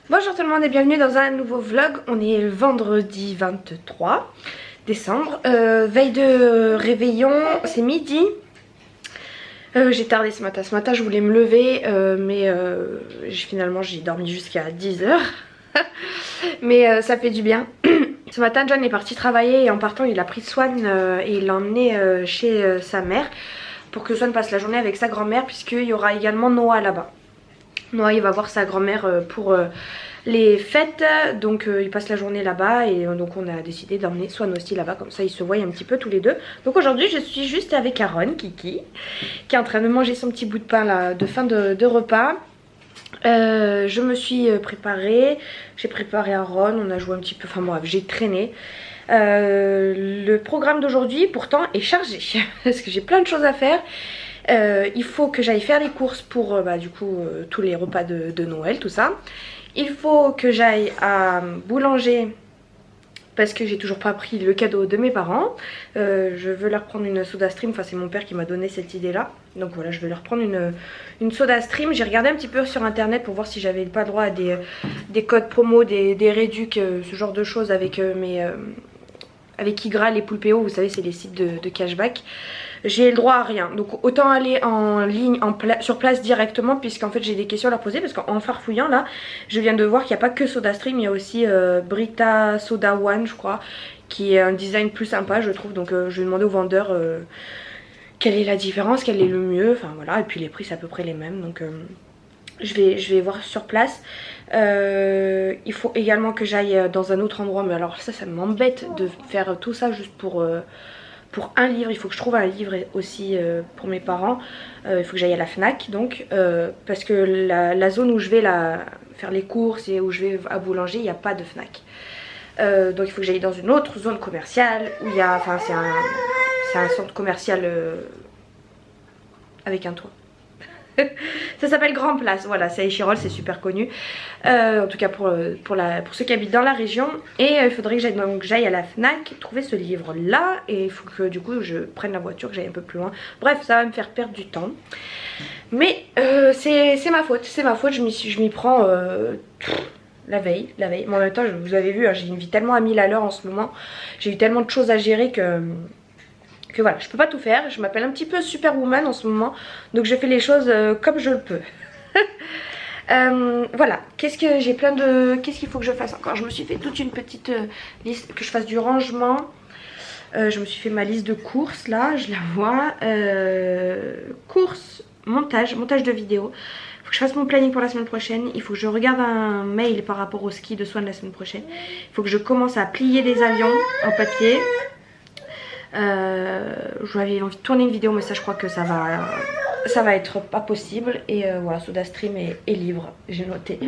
Bonjour tout le monde et bienvenue dans un nouveau vlog. On est le vendredi 23 décembre, veille de réveillon, c'est midi. J'ai tardé ce matin. Ce matin je voulais me lever mais finalement j'ai dormi jusqu'à 10 h. Mais ça fait du bien. Ce matin John est parti travailler et en partant il a pris Swan et il l'a emmené chez sa mère pour que Swan passe la journée avec sa grand-mère, puisqu'il y aura également Noah là-bas. Noah il va voir sa grand-mère pour les fêtes, donc il passe la journée là-bas et donc on a décidé d'emmener Swan aussi là-bas, comme ça ils se voient un petit peu tous les deux. Donc aujourd'hui je suis juste avec Aaron, Kiki, qui est en train de manger son petit bout de pain là, de fin de repas. Je me suis préparée, j'ai préparé Aaron, on a joué un petit peu, enfin bref j'ai traîné. Le programme d'aujourd'hui pourtant est chargé parce que j'ai plein de choses à faire. Il faut que j'aille faire les courses pour du coup tous les repas de Noël, tout ça. Il faut que j'aille à Boulanger parce que j'ai toujours pas pris le cadeau de mes parents. Je veux leur prendre une soda stream, enfin c'est mon père qui m'a donné cette idée là. Donc voilà, je vais leur prendre une soda stream. J'ai regardé un petit peu sur internet pour voir si j'avais pas droit à des codes promo, des réducs, ce genre de choses avec avec Igra, les Poulpéo, vous savez c'est les sites de cashback. J'ai le droit à rien, donc autant aller en ligne, sur place directement, puisqu'en fait j'ai des questions à leur poser, parce qu'en farfouillant là, je viens de voir qu'il n'y a pas que SodaStream, il y a aussi Brita Soda One je crois, qui est un design plus sympa je trouve, donc je vais demander au vendeur quelle est la différence, quel est le mieux, enfin voilà, et puis les prix c'est à peu près les mêmes, donc je vais voir sur place. Il faut également que j'aille dans un autre endroit, mais alors ça m'embête de faire tout ça juste pour un livre. Il faut que je trouve un livre aussi pour mes parents. Il faut que j'aille à la Fnac donc, parce que la zone où je vais faire les courses et où je vais à Boulanger, il n'y a pas de Fnac. Donc il faut que j'aille dans une autre zone commerciale où il y a, enfin c'est un centre commercial avec un toit. Ça s'appelle Grand Place, voilà, c'est à Échirolles, c'est super connu, en tout cas pour ceux qui habitent dans la région. Et il faudrait que j'aille à la Fnac trouver ce livre là, et il faut que du coup je prenne la voiture, que j'aille un peu plus loin. Bref, ça va me faire perdre du temps, mais c'est ma faute, je m'y prends la veille, mais en même temps vous avez vu, hein, j'ai une vie tellement à 1000 à l'heure en ce moment, j'ai eu tellement de choses à gérer que voilà, je peux pas tout faire. Je m'appelle un petit peu Superwoman en ce moment, donc je fais les choses comme je le peux. Voilà, qu'est-ce qu'il faut que je fasse encore? Je me suis fait toute une petite liste, que je fasse du rangement. Je me suis fait ma liste de courses là, je la vois. Courses, montage de vidéos. Il faut que je fasse mon planning pour la semaine prochaine. Il faut que je regarde un mail par rapport au ski de Swan la semaine prochaine. Il faut que je commence à plier des avions en papier. J'avais envie de tourner une vidéo, mais ça je crois que ça va être pas possible. Et voilà, SodaStream et livre, j'ai noté.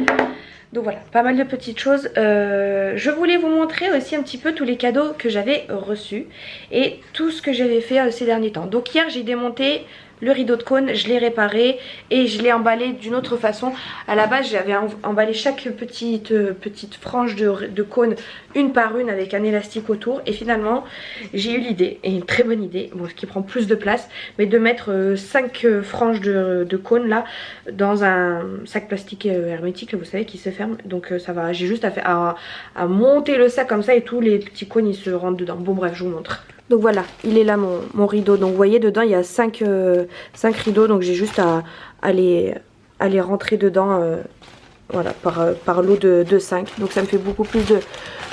Donc voilà, pas mal de petites choses. Je voulais vous montrer aussi un petit peu tous les cadeaux que j'avais reçus et tout ce que j'avais fait ces derniers temps. Donc hier j'ai démonté le rideau de cône, je l'ai réparé et je l'ai emballé d'une autre façon. À la base j'avais emballé chaque petite frange de cône une par une avec un élastique autour, et finalement j'ai eu l'idée, et une très bonne idée, bon, ce qui prend plus de place, mais de mettre 5 franges de cône là dans un sac plastique hermétique, vous savez, qui se ferme. Donc ça va, j'ai juste à monter le sac comme ça et tous les petits cônes ils se rentrent dedans. Bon bref, je vous montre. Donc voilà, il est là mon rideau. Donc vous voyez, dedans il y a 5 rideaux. Donc j'ai juste à les rentrer dedans voilà, par lot de 5. Donc ça me fait beaucoup plus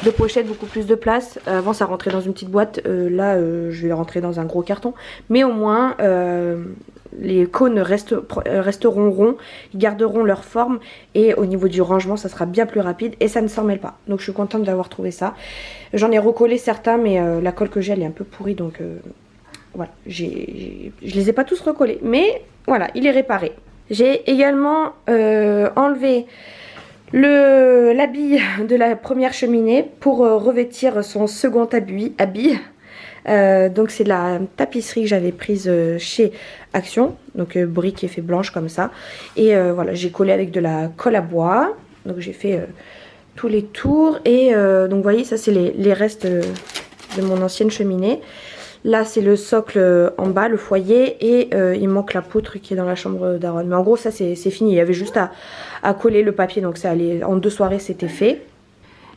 de pochettes, beaucoup plus de place. Avant ça rentrait dans une petite boîte. Là je vais les rentrer dans un gros carton. Mais au moins les cônes resteront ronds, ils garderont leur forme, et au niveau du rangement ça sera bien plus rapide et ça ne s'en mêle pas. Donc je suis contente d'avoir trouvé ça. J'en ai recollé certains, mais la colle que j'ai elle est un peu pourrie, donc voilà, je les ai pas tous recollés, mais voilà, il est réparé. J'ai également enlevé l'habit de la première cheminée pour revêtir son second habit. Donc c'est de la tapisserie que j'avais prise chez Action, donc brique effet blanche comme ça, et voilà, j'ai collé avec de la colle à bois. Donc j'ai fait tous les tours, et donc vous voyez, ça c'est les restes de mon ancienne cheminée. Là c'est le socle en bas, le foyer, et il manque la poutre qui est dans la chambre d'Aaron. Mais en gros ça c'est fini, il y avait juste à coller le papier, donc ça allait, en 2 soirées c'était fait.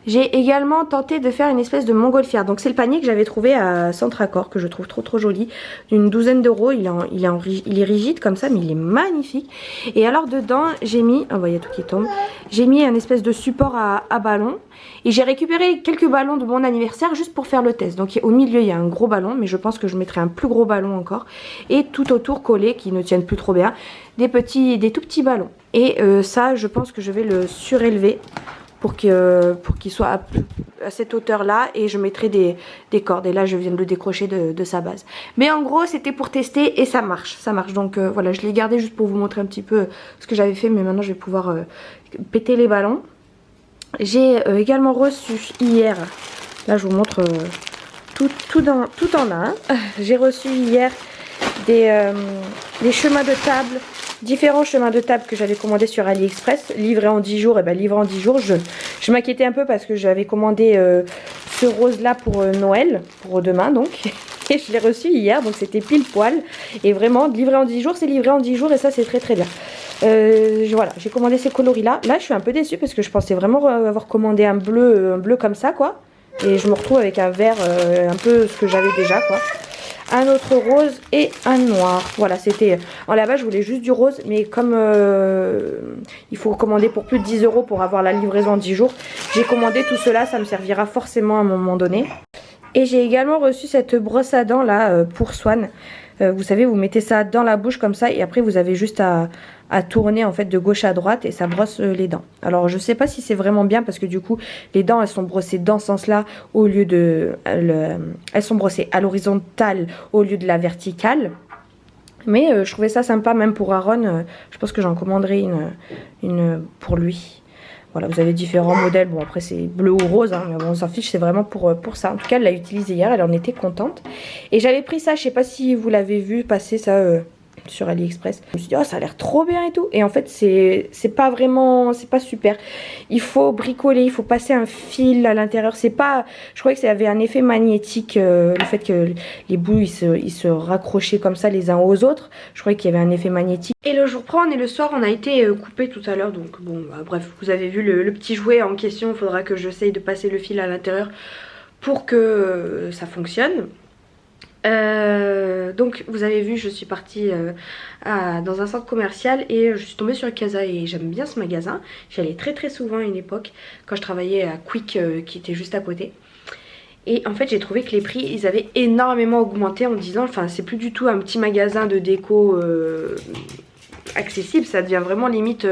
J'ai également tenté de faire une espèce de montgolfière. Donc c'est le panier que j'avais trouvé à Centre Accor, que je trouve trop joli, d'une douzaine d'euros. Il est rigide comme ça, mais il est magnifique. Et alors dedans j'ai mis, oh bah, il y a tout qui tombe, j'ai mis un espèce de support à ballon. Et j'ai récupéré quelques ballons de mon anniversaire juste pour faire le test. Donc au milieu il y a un gros ballon, mais je pense que je mettrai un plus gros ballon encore. Et tout autour collé, qui ne tiennent plus trop bien, des tout petits ballons. Et ça je pense que je vais le surélever pour qu'il soit à cette hauteur là, et je mettrai des cordes, et là je viens de le décrocher de sa base. Mais en gros c'était pour tester et ça marche, donc voilà, je l'ai gardé juste pour vous montrer un petit peu ce que j'avais fait, mais maintenant je vais pouvoir péter les ballons. J'ai également reçu hier, là je vous montre tout en un, j'ai reçu hier des chemins de table, différents chemins de table que j'avais commandé sur AliExpress, livrés en 10 jours. Et ben livrés en 10 jours, je m'inquiétais un peu parce que j'avais commandé ce rose là pour Noël, pour demain donc. Et je l'ai reçu hier, donc c'était pile poil. Et vraiment, livré en 10 jours, c'est livré en 10 jours, et ça c'est très bien. Voilà, j'ai commandé ces coloris là. Là je suis un peu déçue parce que je pensais vraiment avoir commandé un bleu comme ça quoi. Et je me retrouve avec un vert un peu ce que j'avais déjà quoi. Un autre rose et un noir. Voilà, c'était... En là-bas, je voulais juste du rose, mais comme il faut commander pour plus de 10 euros pour avoir la livraison en 10 jours, j'ai commandé tout cela, ça me servira forcément à un moment donné. Et j'ai également reçu cette brosse à dents là pour Swan. Vous savez, vous mettez ça dans la bouche comme ça, et après vous avez juste à tourner en fait de gauche à droite, et ça brosse les dents. Alors je sais pas si c'est vraiment bien, parce que du coup les dents elles sont brossées dans ce sens là au lieu de elles sont brossées à l'horizontale au lieu de la verticale. Mais je trouvais ça sympa, même pour Aaron. Je pense que j'en commanderai une pour lui. Voilà, vous avez différents modèles. Bon, après c'est bleu ou rose, hein, mais bon, on s'en fiche, c'est vraiment pour ça. En tout cas, elle l'a utilisé hier, elle en était contente. Et j'avais pris ça, je sais pas si vous l'avez vu passer ça sur AliExpress. Je me suis dit, oh, ça a l'air trop bien et tout. Et en fait, c'est pas vraiment, c'est pas super. Il faut bricoler, il faut passer un fil à l'intérieur. C'est pas, je croyais que ça avait un effet magnétique, le fait que les bouts ils se raccrochaient comme ça les uns aux autres. Je croyais qu'il y avait un effet magnétique. Et le jour prend, et le soir, on a été coupé tout à l'heure. Donc bon, bah, bref, vous avez vu le petit jouet en question. Il faudra que j'essaye de passer le fil à l'intérieur pour que ça fonctionne. Donc vous avez vu, je suis partie dans un centre commercial, et je suis tombée sur Casa, et j'aime bien ce magasin. J'y allais très souvent à une époque quand je travaillais à Quick qui était juste à côté. Et en fait j'ai trouvé que les prix ils avaient énormément augmenté, en disant, enfin c'est plus du tout un petit magasin de déco accessible, ça devient vraiment limite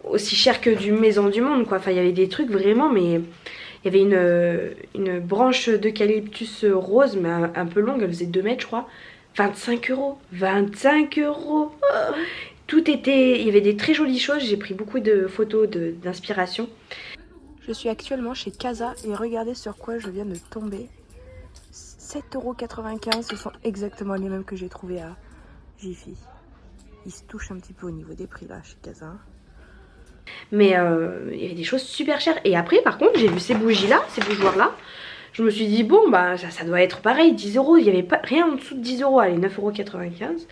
aussi cher que du Maison du Monde quoi. Enfin il y avait des trucs vraiment, mais... Il y avait une branche d'eucalyptus rose, mais un peu longue, elle faisait 2 mètres je crois. 25 euros. 25 euros. Oh, tout était... Il y avait des très jolies choses, j'ai pris beaucoup de photos d'inspiration. Je suis actuellement chez Casa, et regardez sur quoi je viens de tomber. 7,95 €, ce sont exactement les mêmes que j'ai trouvés à Jiffy. Ils se touchent un petit peu au niveau des prix là chez Casa. Mais il y avait des choses super chères. Et après par contre j'ai vu ces bougies là, ces bougeoirs là. Je me suis dit bon bah ça doit être pareil, 10 euros. Il n'y avait pas rien en dessous de 10 euros. Allez, 9,95 €.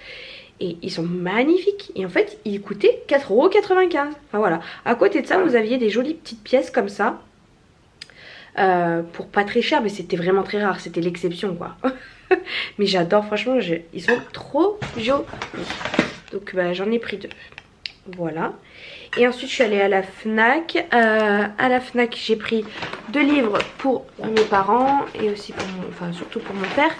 Et ils sont magnifiques. Et en fait ils coûtaient 4,95 €. Enfin voilà. À côté de ça vous aviez des jolies petites pièces comme ça. Pour pas très cher, mais c'était vraiment très rare. C'était l'exception quoi. Mais j'adore franchement, ils sont trop jolis. Donc bah, j'en ai pris 2. Voilà. Et ensuite je suis allée à la Fnac. À la Fnac j'ai pris 2 livres pour mes parents, et aussi pour enfin surtout pour mon père.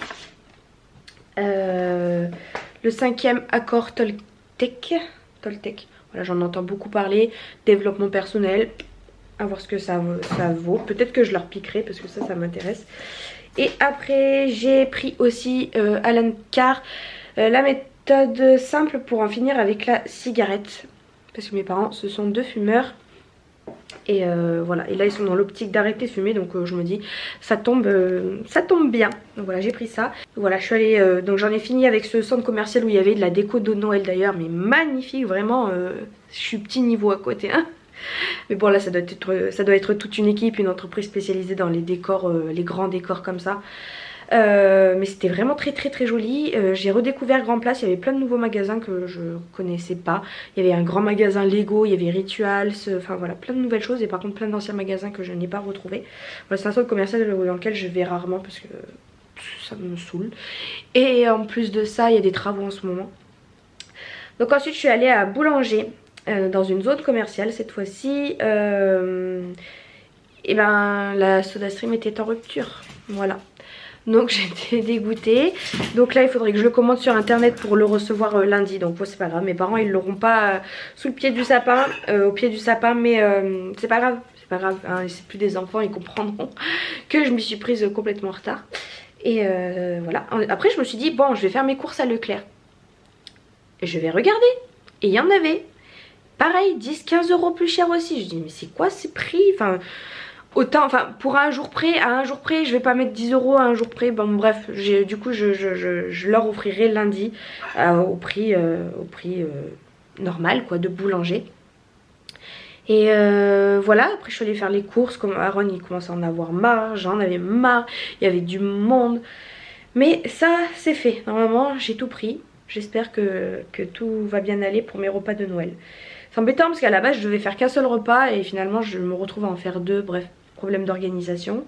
Le 5e accord Toltec. Voilà, j'en entends beaucoup parler. Développement personnel. À voir ce que ça vaut. Peut-être que je leur piquerai parce que ça m'intéresse. Et après j'ai pris aussi Alan Carr, la méthode simple pour en finir avec la cigarette. Parce que mes parents ce sont 2 fumeurs. Et voilà, et là ils sont dans l'optique d'arrêter de fumer, donc je me dis ça tombe bien. Donc voilà, j'ai pris ça. Voilà, je suis allée donc j'en ai fini avec ce centre commercial où il y avait de la déco de Noël d'ailleurs, mais magnifique vraiment. Je suis petit niveau à côté hein. Mais bon là ça doit être toute une équipe, une entreprise spécialisée dans les décors, les grands décors comme ça. Mais c'était vraiment très très très joli. J'ai redécouvert Grand Place, il y avait plein de nouveaux magasins que je connaissais pas. Il y avait un grand magasin Lego, il y avait Rituals, enfin voilà, plein de nouvelles choses. Et par contre plein d'anciens magasins que je n'ai pas retrouvés. Voilà, c'est un centre commercial dans lequel je vais rarement parce que ça me saoule. Et en plus de ça, il y a des travaux en ce moment. Donc ensuite je suis allée à Boulanger, dans une zone commerciale cette fois-ci. Et ben la SodaStream était en rupture, voilà. Donc j'étais dégoûtée. Donc là il faudrait que je le commande sur internet pour le recevoir lundi. Donc bon, c'est pas grave, mes parents ils l'auront pas sous le pied du sapin, au pied du sapin. Mais c'est pas grave, c'est pas grave hein, c'est plus des enfants, ils comprendront que je m'y suis prise complètement en retard. Et voilà, après je me suis dit bon je vais faire mes courses à Leclerc. Je vais regarder, et il y en avait. Pareil, 10-15 € plus cher aussi. Je dis mais c'est quoi ces prix? Enfin autant, enfin pour un jour près, à un jour près, je vais pas mettre 10 € à un jour près. Bon bref, du coup je leur offrirai lundi au prix normal quoi, de boulanger. Et voilà, après je suis allée faire les courses, comme Aaron il commence à en avoir marre, j'en avais marre, il y avait du monde. Mais ça c'est fait, normalement j'ai tout pris. J'espère que tout va bien aller pour mes repas de Noël. C'est embêtant parce qu'à la base je devais faire qu'un seul repas et finalement je me retrouve à en faire deux, bref, problème d'organisation.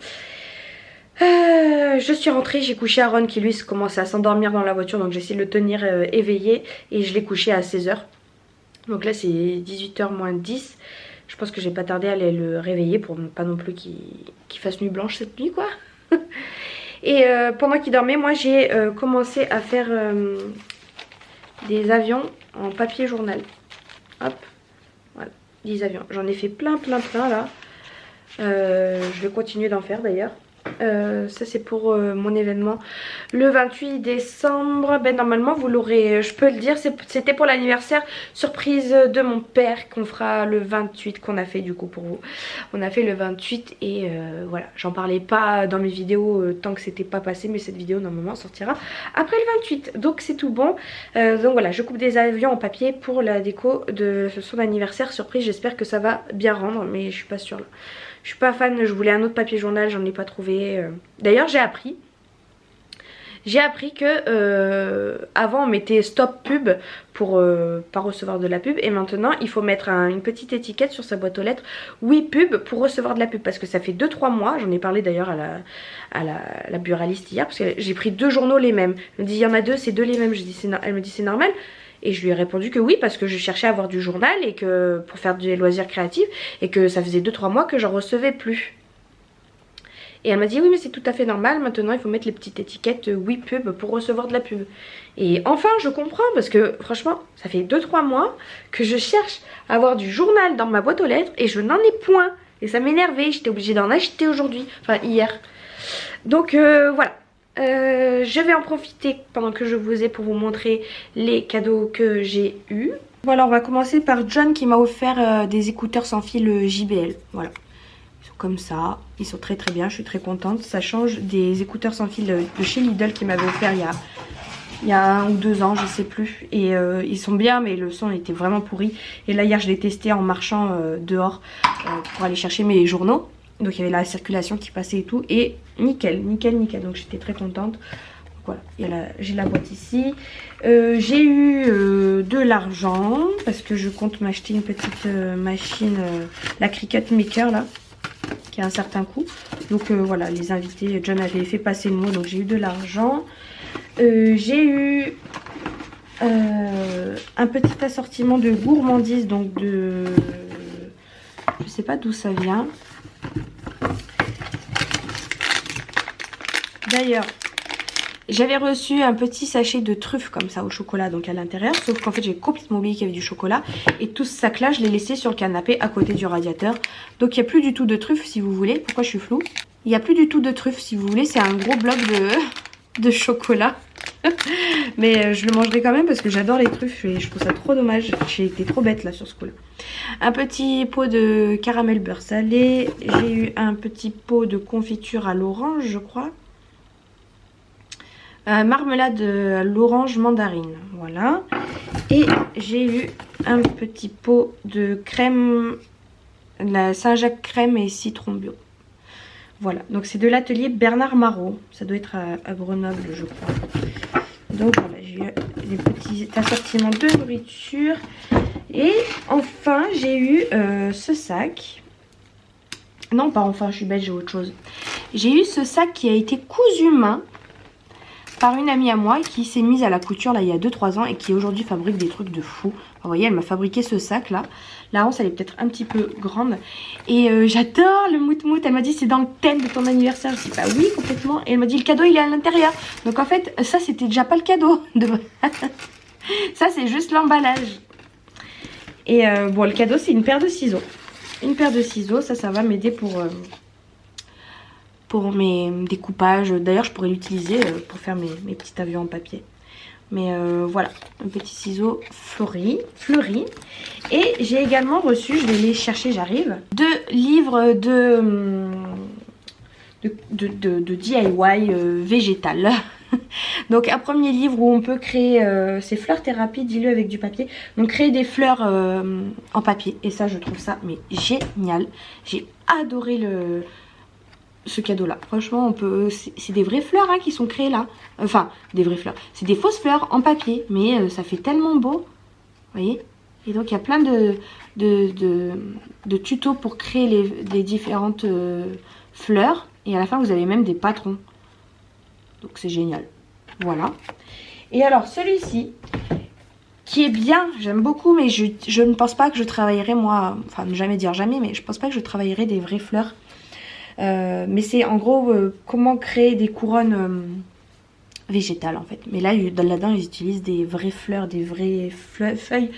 Je suis rentrée, j'ai couché Aaron qui lui commençait à s'endormir dans la voiture, donc j'ai essayé de le tenir éveillé et je l'ai couché à 16 h. Donc là c'est 18 h moins 10. Je pense que j'ai pas tardé à aller le réveiller pour pas non plus qu'il fasse nuit blanche cette nuit quoi. Et pendant qu'il dormait, moi j'ai commencé à faire des avions en papier journal. Hop, voilà, des avions. J'en ai fait plein là. Je vais continuer d'en faire d'ailleurs. Ça c'est pour mon événement le 28 décembre. Ben normalement vous l'aurez, je peux le dire, c'était pour l'anniversaire surprise de mon père qu'on fera le 28, qu'on a fait du coup pour vous. On a fait le 28 et voilà, j'en parlais pas dans mes vidéos tant que c'était pas passé, mais cette vidéo normalement sortira après le 28, donc c'est tout bon. Donc voilà, je coupe des avions en papier pour la déco de son anniversaire surprise. J'espère que ça va bien rendre, mais je suis pas sûre là. Je suis pas fan, je voulais un autre papier journal, j'en ai pas trouvé. D'ailleurs j'ai appris que avant on mettait stop pub pour pas recevoir de la pub. Et maintenant il faut mettre une petite étiquette sur sa boîte aux lettres oui pub pour recevoir de la pub. Parce que ça fait 2-3 mois, j'en ai parlé d'ailleurs à la buraliste hier. Parce que j'ai pris 2 journaux les mêmes. Elle me dit il y en a 2, c'est 2 les mêmes. Elle me dit c'est normal. Et je lui ai répondu que oui parce que je cherchais à avoir du journal et que pour faire des loisirs créatifs. Et que ça faisait 2-3 mois que j'en recevais plus. Et elle m'a dit oui mais c'est tout à fait normal, maintenant il faut mettre les petites étiquettes oui pub pour recevoir de la pub. Et enfin je comprends parce que franchement ça fait 2-3 mois que je cherche à avoir du journal dans ma boîte aux lettres et je n'en ai point. Et ça m'énervait, j'étais obligée d'en acheter aujourd'hui, enfin hier. Donc voilà. Je vais en profiter pendant que je vous ai pour vous montrer les cadeaux que j'ai eus. Voilà, on va commencer par John qui m'a offert des écouteurs sans fil JBL. Voilà, ils sont comme ça, ils sont très bien, je suis très contente. Ça change des écouteurs sans fil de chez Lidl qui m'avait offert il y a 1 ou 2 ans, je sais plus. Et ils sont bien mais le son était vraiment pourri. Et là hier je l'ai testé en marchant dehors pour aller chercher mes journaux. Donc il y avait la circulation qui passait et tout. Et nickel. Donc j'étais très contente. Donc voilà, j'ai la boîte ici. J'ai eu de l'argent parce que je compte m'acheter une petite machine, la Cricut Maker là, qui a un certain coût. Donc voilà, les invités, John avait fait passer le mot, donc j'ai eu de l'argent. J'ai eu un petit assortiment de gourmandises, donc je sais pas d'où ça vient. D'ailleurs, j'avais reçu un petit sachet de truffes comme ça au chocolat, donc à l'intérieur. Sauf qu'en fait, j'ai complètement oublié qu'il y avait du chocolat. Et tout ce sac-là, je l'ai laissé sur le canapé à côté du radiateur. Donc il n'y a plus du tout de truffes si vous voulez. Pourquoi je suis floue? Il n'y a plus du tout de truffes si vous voulez. C'est un gros bloc de chocolat. Mais je le mangerai quand même parce que j'adore les truffes et je trouve ça trop dommage. J'ai été trop bête là sur ce coup là. Un petit pot de caramel beurre salé. J'ai eu un petit pot de confiture à l'orange je crois. Marmelade à l'orange mandarine. Voilà. Et j'ai eu un petit pot de crème, la Saint-Jacques crème et citron bio. Voilà, donc c'est de l'atelier Bernard Marot. Ça doit être à Grenoble, je crois. Donc voilà, j'ai eu des petits assortiments de nourriture. Et enfin, j'ai eu ce sac. Non, pas enfin, je suis bête, j'ai autre chose. J'ai eu ce sac qui a été cousu main par une amie à moi qui s'est mise à la couture là il y a 2-3 ans et qui aujourd'hui fabrique des trucs de fou. Vous voyez, elle m'a fabriqué ce sac là. La hanse elle est peut-être un petit peu grande. Et j'adore le mout-mout. Elle m'a dit c'est dans le thème de ton anniversaire. Je dis bah oui complètement. Et elle m'a dit le cadeau il est à l'intérieur. Donc en fait ça c'était déjà pas le cadeau. Ça c'est juste l'emballage. Et bon le cadeau c'est une paire de ciseaux. Une paire de ciseaux, ça va m'aider pour mes découpages. D'ailleurs je pourrais l'utiliser pour faire mes petits avions en papier. Mais voilà, un petit ciseau fleuri. Et j'ai également reçu, je vais les chercher, j'arrive, 2 livres de DIY végétal. Donc un premier livre où on peut créer, c'est fleurs thérapie, dis-le avec du papier. Donc créer des fleurs en papier. Et ça je trouve ça mais génial. J'ai adoré ce cadeau là. Franchement on peut, c'est des vraies fleurs hein, qui sont créées là. Enfin des vraies fleurs. C'est des fausses fleurs en papier. Mais ça fait tellement beau. Vous voyez. Et donc il y a plein de tutos pour créer les différentes fleurs. Et à la fin vous avez même des patrons. Donc c'est génial. Voilà. Et alors celui-ci, qui est bien, j'aime beaucoup, mais je ne pense pas que je travaillerai moi, enfin ne jamais dire jamais, mais je pense pas que je travaillerai des vraies fleurs. Mais c'est en gros comment créer des couronnes végétales en fait. Mais là, là-dedans, ils utilisent des vraies fleurs, des vraies feuilles,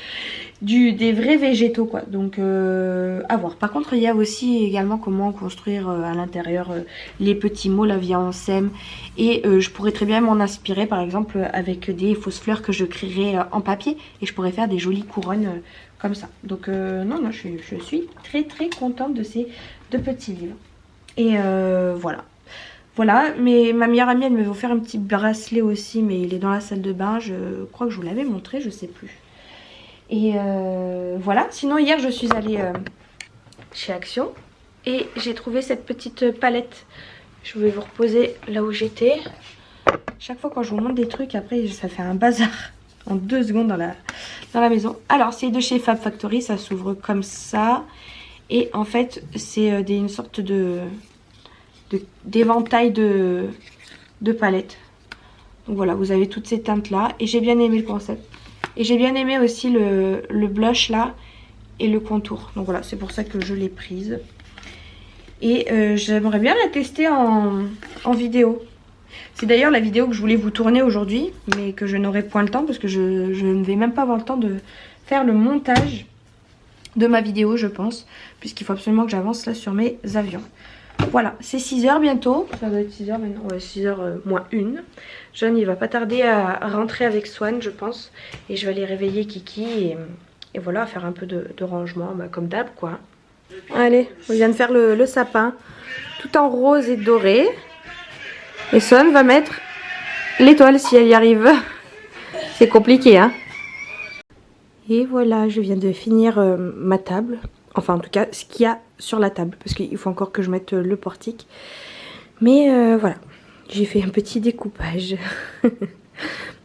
des vrais végétaux quoi. Donc à voir. Par contre, il y a aussi également comment construire à l'intérieur les petits mots, la vie en sème. Et je pourrais très bien m'en inspirer par exemple avec des fausses fleurs que je créerai en papier. Et je pourrais faire des jolies couronnes comme ça. Donc non, je suis très contente de ces 2 petits livres. Et voilà. Voilà, mais ma meilleure amie elle me veut faire un petit bracelet aussi, mais il est dans la salle de bain, je crois que je vous l'avais montré, je sais plus. Et voilà, sinon hier je suis allée chez Action et j'ai trouvé cette petite palette. Je vais vous reposer là où j'étais. Chaque fois quand je vous montre des trucs, après ça fait un bazar en 2 secondes dans la maison. Alors c'est de chez Fab Factory, ça s'ouvre comme ça. Et en fait c'est une sorte d'éventail de palettes. Donc voilà, vous avez toutes ces teintes là. Et j'ai bien aimé le concept. Et j'ai bien aimé aussi le blush là et le contour. Donc voilà, c'est pour ça que je l'ai prise. Et j'aimerais bien la tester en vidéo. C'est d'ailleurs la vidéo que je voulais vous tourner aujourd'hui, mais que je n'aurai point le temps parce que je ne vais même pas avoir le temps de faire le montage de ma vidéo, je pense. Puisqu'il faut absolument que j'avance là sur mes avions. Voilà, c'est 6 h bientôt. Ça doit être 6 h maintenant. Ouais, 6 h moins 1. John, il va pas tarder à rentrer avec Swan, je pense. Et je vais aller réveiller Kiki et voilà, faire un peu de rangement, bah, comme d'hab, quoi. Allez, on vient de faire le sapin. Tout en rose et doré. Et Swan va mettre l'étoile si elle y arrive. C'est compliqué, hein. Et voilà, je viens de finir ma table. Enfin, en tout cas, ce qu'il y a sur la table. Parce qu'il faut encore que je mette le portique. Mais voilà. J'ai fait un petit découpage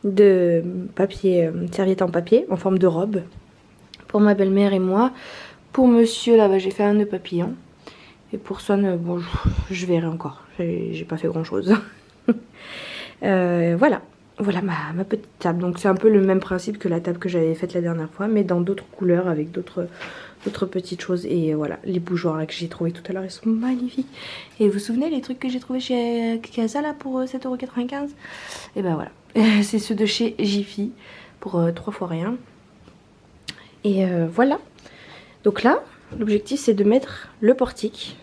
de papier, serviette en papier, en forme de robe. Pour ma belle-mère et moi. Pour monsieur, là-bas, j'ai fait un nœud papillon. Et pour Swan, bon, je verrai encore. J'ai pas fait grand-chose. Voilà. Voilà ma petite table. Donc c'est un peu le même principe que la table que j'avais faite la dernière fois. Mais dans d'autres couleurs, avec d'autres petites choses. Et voilà, les bougeoirs là, que j'ai trouvé tout à l'heure, ils sont magnifiques. Et vous vous souvenez les trucs que j'ai trouvé chez Casa là pour 7,95 €? Et ben voilà, c'est ceux de chez Jiffy pour 3 fois rien. Et voilà. Donc là, l'objectif c'est de mettre le portique.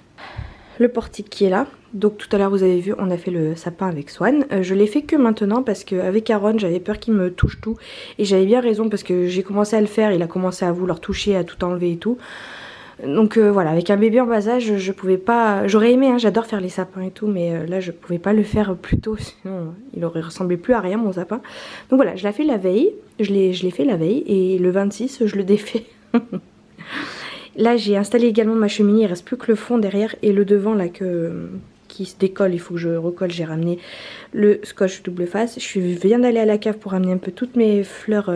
Le portique qui est là. Donc tout à l'heure vous avez vu, on a fait le sapin avec Swan. Je l'ai fait que maintenant parce qu'avec Aaron j'avais peur qu'il me touche tout. Et j'avais bien raison parce que j'ai commencé à le faire, il a commencé à vouloir toucher, à tout enlever et tout. Donc voilà, avec un bébé en bas âge, je pouvais pas... J'aurais aimé, hein, j'adore faire les sapins et tout, mais là je pouvais pas le faire plus tôt, sinon il aurait ressemblé plus à rien mon sapin. Donc voilà, je l'ai fait la veille, je l'ai fait la veille et le 26 je le défais. Là j'ai installé également ma cheminée, il reste plus que le fond derrière et le devant là que qui se décolle, il faut que je recolle. J'ai ramené le scotch double face. Je viens d'aller à la cave pour ramener un peu toutes mes fleurs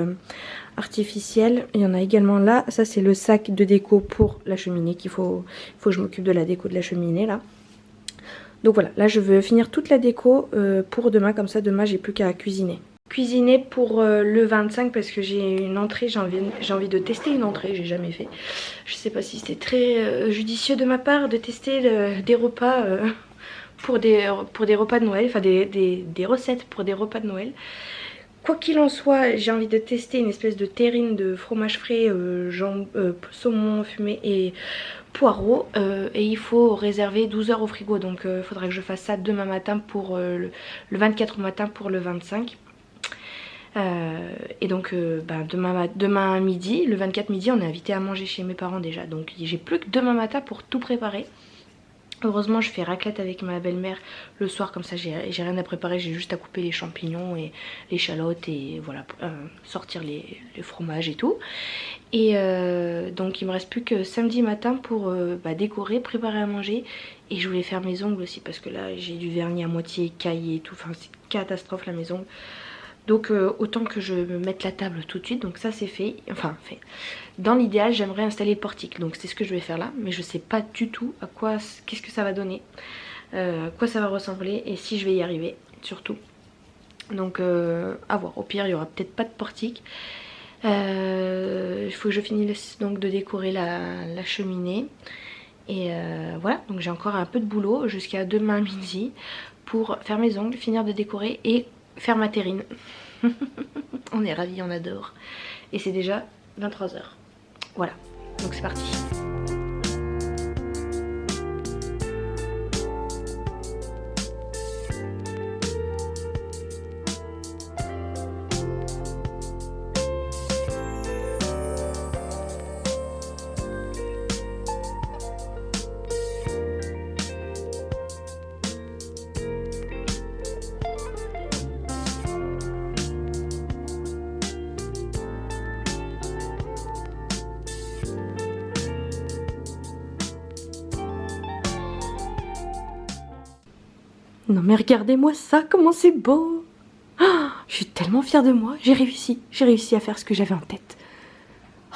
artificielles. Il y en a également là. Ça c'est le sac de déco pour la cheminée qu'il faut que je m'occupe de la déco de la cheminée là. Donc voilà, là je veux finir toute la déco pour demain, comme ça demain j'ai plus qu'à cuisiner. Cuisiner pour le 25 parce que j'ai une entrée, j'ai envie de tester une entrée, j'ai jamais fait. Je sais pas si c'était très judicieux de ma part de tester des repas pour des repas de Noël, enfin des recettes pour des repas de Noël. Quoi qu'il en soit, j'ai envie de tester une espèce de terrine de fromage frais, saumon fumé et poireaux. Et il faut réserver 12 heures au frigo, donc il faudra que je fasse ça demain matin pour le 24 au matin pour le 25. Et donc demain midi, le 24 midi, on est invité à manger chez mes parents déjà. Donc j'ai plus que demain matin pour tout préparer. Heureusement je fais raclette avec ma belle-mère le soir, comme ça j'ai rien à préparer, j'ai juste à couper les champignons et les échalotes et voilà, sortir les fromages et tout. Et donc il me reste plus que samedi matin pour décorer, préparer à manger. Et je voulais faire mes ongles aussi parce que là j'ai du vernis à moitié caillé et tout, enfin c'est catastrophe là mes ongles. Donc autant que je me mette la table tout de suite. Donc ça c'est fait, enfin fait. Dans l'idéal j'aimerais installer le portique, donc c'est ce que je vais faire là. Mais je sais pas du tout à quoi, qu'est-ce que ça va donner, à quoi ça va ressembler et si je vais y arriver surtout. Donc à voir, au pire il y aura peut-être pas de portique. Il faut que je finisse donc de décorer la cheminée. Et voilà, donc j'ai encore un peu de boulot jusqu'à demain midi pour faire mes ongles, finir de décorer et faire ma terrine. On est ravis, on adore. Et c'est déjà 23 h. Voilà, donc c'est parti. Non mais regardez-moi ça, comment c'est beau. Oh, je suis tellement fière de moi, j'ai réussi à faire ce que j'avais en tête.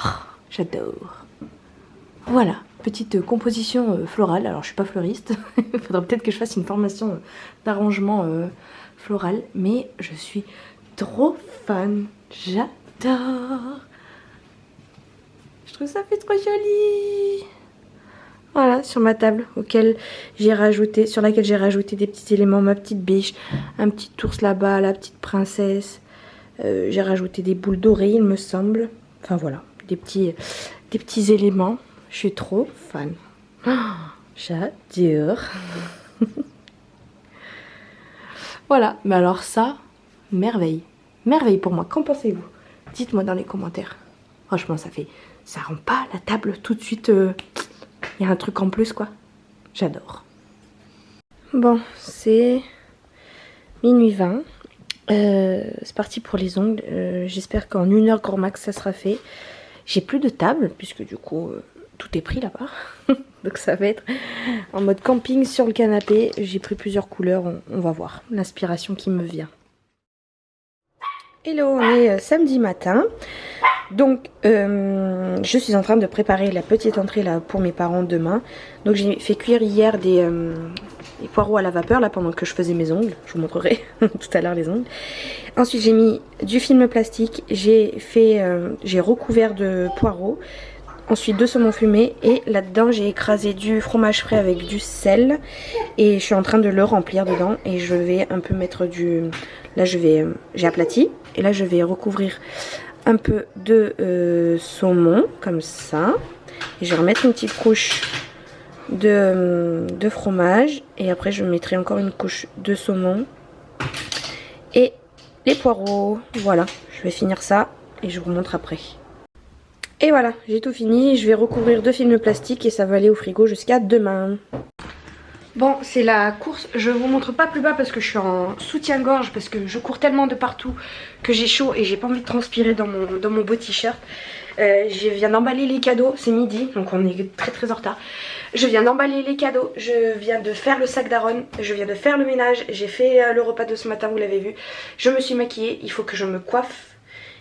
Oh, j'adore. Voilà, petite composition florale. Alors je suis pas fleuriste, il faudra peut-être que je fasse une formation d'arrangement floral. Mais je suis trop fan, j'adore. Je trouve ça fait trop joli. Voilà, sur ma table sur laquelle j'ai rajouté des petits éléments, ma petite biche, un petit ours là-bas, la petite princesse. J'ai rajouté des boules dorées, il me semble. Enfin voilà, des petits éléments. Je suis trop fan. Oh, j'adore. Voilà, mais alors ça, merveille. Merveille pour moi. Qu'en pensez-vous? Dites-moi dans les commentaires. Franchement, ça rend pas la table tout de suite... Il y a un truc en plus quoi. J'adore. Bon, c'est minuit 20. C'est parti pour les ongles. J'espère qu'en 1 heure grand max ça sera fait. J'ai plus de table puisque du coup tout est pris là-bas. Donc ça va être en mode camping sur le canapé. J'ai pris plusieurs couleurs. On va voir l'inspiration qui me vient. Hello, on est samedi matin. Donc je suis en train de préparer la petite entrée là pour mes parents demain. Donc j'ai fait cuire hier des poireaux à la vapeur là pendant que je faisais mes ongles. Je vous montrerai tout à l'heure les ongles. Ensuite j'ai mis du film plastique, j'ai recouvert de poireaux. Ensuite de saumon fumé et là-dedans j'ai écrasé du fromage frais avec du sel. Et je suis en train de le remplir dedans et je vais un peu mettre du... Là j'ai aplati et là je vais recouvrir un peu de saumon comme ça. Et je vais remettre une petite couche de fromage. Et après je mettrai encore une couche de saumon. Et les poireaux. Voilà, je vais finir ça et je vous remontre après. Et voilà, j'ai tout fini. Je vais recouvrir de film plastique et ça va aller au frigo jusqu'à demain. Bon, c'est la course. Je vous montre pas plus bas parce que je suis en soutien-gorge, parce que je cours tellement de partout que j'ai chaud et j'ai pas envie de transpirer dans mon beau t-shirt. Je viens d'emballer les cadeaux, c'est midi, donc on est très en retard. Je viens d'emballer les cadeaux, je viens de faire le sac d'Aaron, je viens de faire le ménage, j'ai fait le repas de ce matin, vous l'avez vu. Je me suis maquillée, il faut que je me coiffe.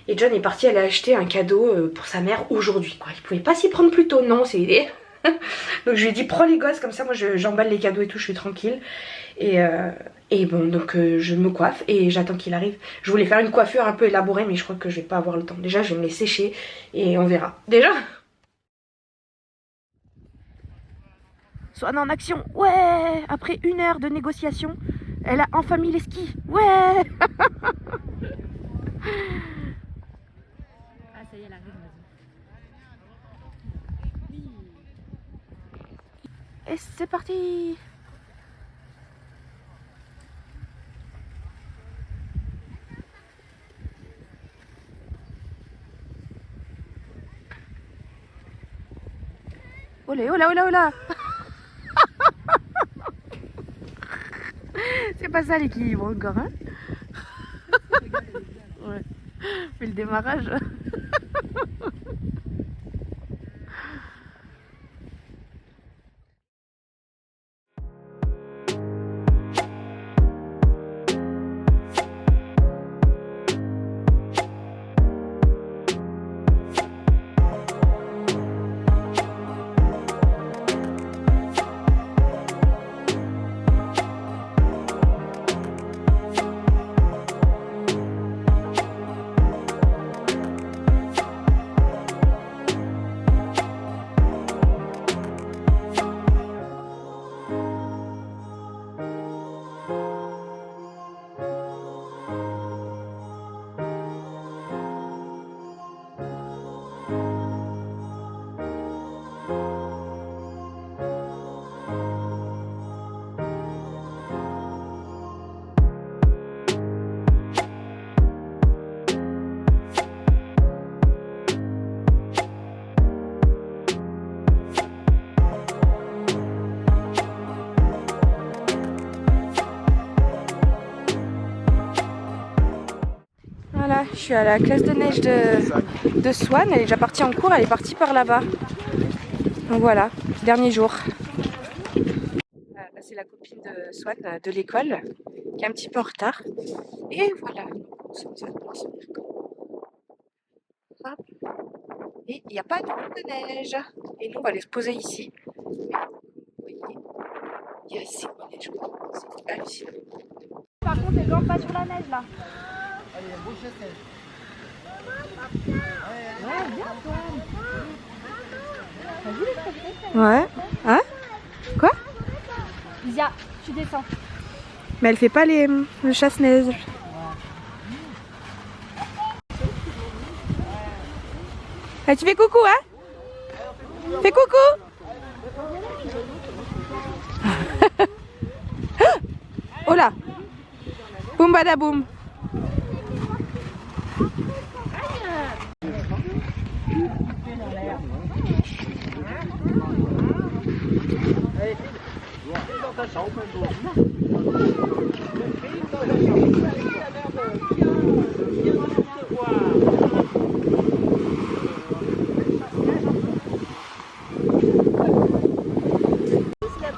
Et John est parti aller acheter un cadeau pour sa mère aujourd'hui, quoi. Il pouvait pas s'y prendre plus tôt, non, c'est idée. Donc je lui ai dit prends les gosses, comme ça moi j'emballe les cadeaux et tout, je suis tranquille. Et bon, donc je me coiffe et j'attends qu'il arrive. Je voulais faire une coiffure un peu élaborée, mais je crois que je vais pas avoir le temps. Déjà je vais me les sécher et on verra. Déjà Swan en action, ouais. Après 1 heure de négociation, elle a enfin mis les skis, ouais. Ah ça y est, elle arrive, vas-y. Et c'est parti. Olé, olé, olé, olé. C'est pas ça l'équilibre encore, hein. Ouais. Mais le démarrage. Voilà, je suis à la classe de neige de Swan. Elle est déjà partie en cours, elle est partie par là-bas. Donc voilà, dernier jour. Là, c'est la copine de Swan de l'école qui est un petit peu en retard. Et voilà, hop. Et il n'y a pas de boule de neige. Et nous, on va aller se poser ici. Vous voyez, il y a assez de neige. C'est hallucinant. Par contre, les jambes pas sur la neige là. Allez, un beau chasse-neige. Ouais, viens toi. T'as vu les chasse-neige? Ouais. Hein? Quoi? Zia, tu descends. Mais elle fait pas le chasse-neige. Ah, tu fais coucou, hein? Fais coucou! Oh là! Boum badaboum!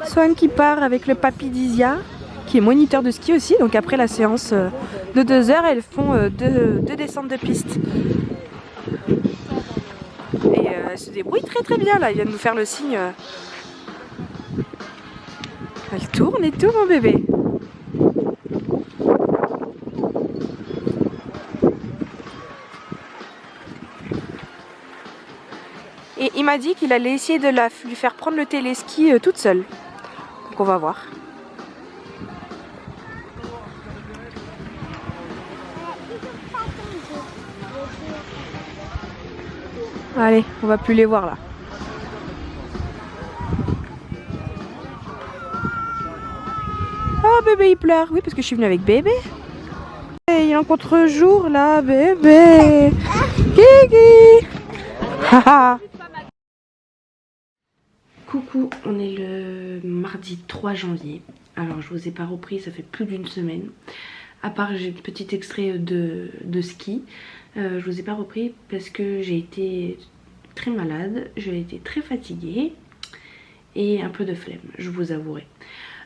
Swan qui part avec le papy d'Isia, qui est moniteur de ski aussi. Donc après la séance de 2 heures, elles font deux descentes de piste. Et elles se débrouillent très bien là. Ils viennent nous faire le signe. Elle tourne et tout, mon bébé. Et il m'a dit qu'il allait essayer de lui faire prendre le téléski toute seule. Donc on va voir. Allez, on va plus les voir là. Oh bébé il pleure. Oui parce que je suis venue avec bébé. Et il est en contre-jour là bébé. Kiki. Haha. Coucou, on est le mardi 3 janvier. Alors je vous ai pas repris, ça fait plus d'1 semaine. À part j'ai un petit extrait de ski. Je vous ai pas repris parce que j'ai été très malade, j'ai été très fatiguée et un peu de flemme, je vous avouerai.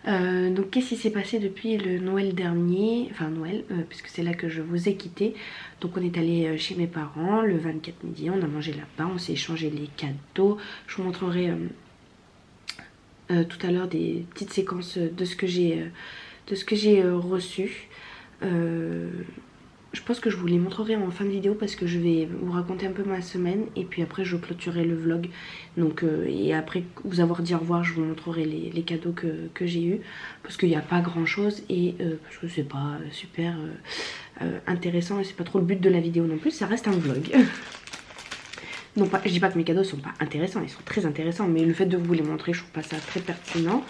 Donc qu'est-ce qui s'est passé depuis le Noël dernier, enfin Noël, puisque c'est là que je vous ai quitté. Donc on est allé chez mes parents le 24 midi, on a mangé là-bas, on s'est échangé les cadeaux. Je vous montrerai tout à l'heure des petites séquences de ce que j'ai reçu. Je pense que je vous les montrerai en fin de vidéo parce que je vais vous raconter un peu ma semaine et puis après je clôturerai le vlog. Donc et après vous avoir dit au revoir, je vous montrerai les cadeaux que j'ai eu parce qu'il n'y a pas grand chose et parce que c'est pas super intéressant et c'est pas trop le but de la vidéo non plus, ça reste un vlog. Non, pas, je dis pas que mes cadeaux sont pas intéressants, ils sont très intéressants, mais le fait de vous les montrer, je trouve pas ça très pertinent.